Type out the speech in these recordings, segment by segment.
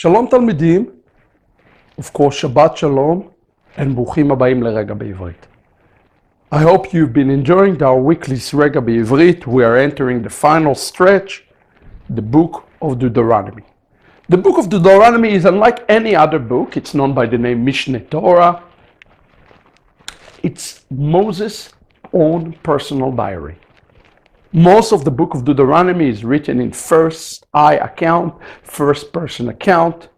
Shalom Talmidim, of course Shabbat Shalom, and Bruchim Habayim Regah Bivrit. I hope you've been enjoying our weekly Regah Bivrit. We are entering the final stretch, the book of Deuteronomy. The book of Deuteronomy is unlike any other book. It's known by the name Mishneh Torah. It's Moses' own personal diary. Most of the book of Deuteronomy is written in first person account,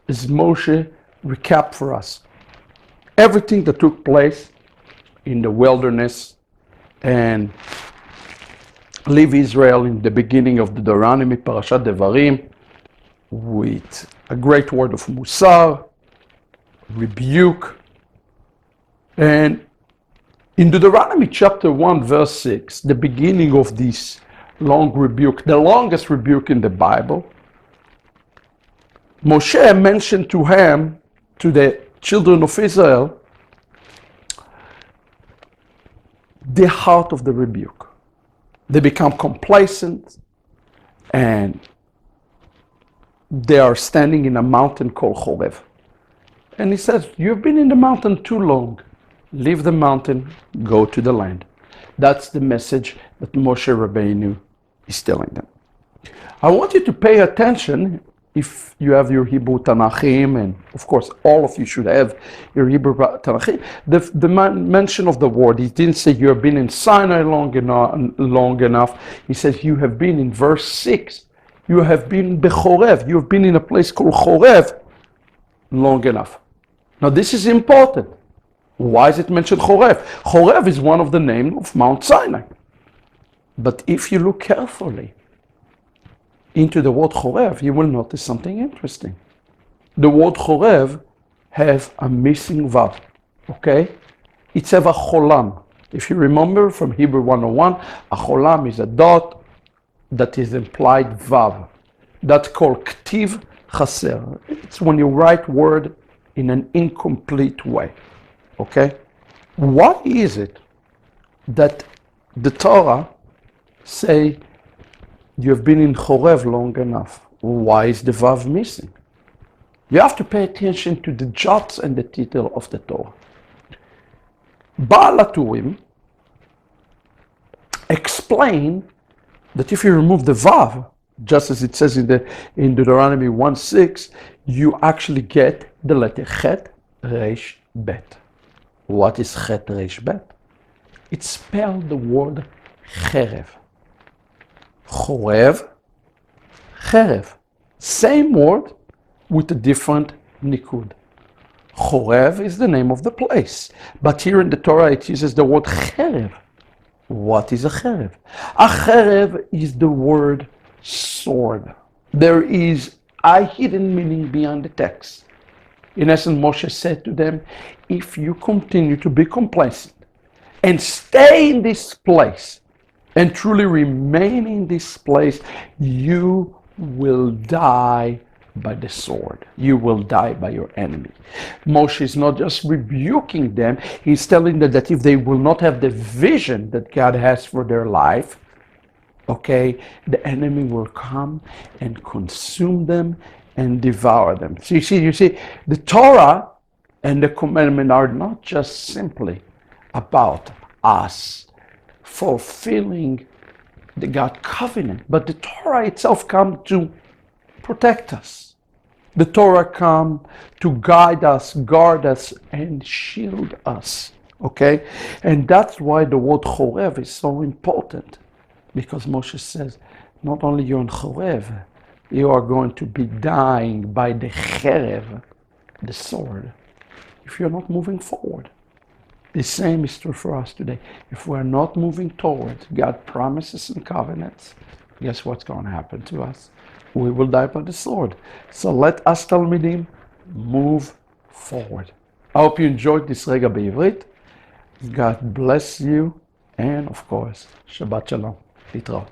as Moshe recapped for us everything that took place in the wilderness and leave Israel in the beginning of Deuteronomy, Parashat Devarim, with a great word of Musar, rebuke. And in Deuteronomy chapter 1, verse 6, the beginning of this long rebuke, the longest rebuke in the Bible, Moshe mentioned to the children of Israel, the heart of the rebuke. They become complacent and they are standing in a mountain called Horeb. And he says, you've been in the mountain too long. Leave the mountain, go to the land. That's the message that Moshe Rabbeinu is telling them. I want you to pay attention if you have your Hebrew Tanachim, and of course all of you should have your Hebrew Tanachim. The mention of the word, he didn't say you have been in Sinai long enough. He says you have been in verse 6. You have been Bechorev. You have been in a place called Chorev long enough. Now this is important. Why is it mentioned Chorev? Chorev is one of the names of Mount Sinai. But if you look carefully into the word Chorev, you will notice something interesting. The word Chorev has a missing vav. Okay? It's a cholam. If you remember from Hebrew 101, a cholam is a dot that is implied vav. That's called ktiv chaser. It's when you write word in an incomplete way. Okay? Why is it that the Torah say you have been in Chorev long enough? Why is the vav missing? You have to pay attention to the jots and the title of the Torah. Baal HaTurim explain that if you remove the vav, just as it says in Deuteronomy 1:6, you actually get the letter chet resh bet. What is chet resh bet? It spelled the word cherev. Chorev, cherev. Same word with a different nikud. Chorev is the name of the place, but here in the Torah it uses the word cherev. What is a cherev? A cherev is the word sword. There is a hidden meaning beyond the text. In essence, Moshe said to them, if you continue to be complacent and stay in this place and truly remain in this place, you will die by the sword. You will die by your enemy. Moshe is not just rebuking them, he's telling them that if they will not have the vision that God has for their life, okay, the enemy will come and consume them and devour them. So you see, the Torah and the commandment are not just simply about us fulfilling the God covenant, but the Torah itself comes to protect us. The Torah comes to guide us, guard us, and shield us. Okay? And that's why the word Chorev is so important. Because Moshe says, not only you're in Chorev, you are going to be dying by the cherev, the sword, if you're not moving forward. The same is true for us today. If we're not moving towards God's promises and covenants, guess what's going to happen to us? We will die by the sword. So let us Talmidim move forward. I hope you enjoyed this Regah Bivrit. God bless you. And of course, Shabbat Shalom. Litraot.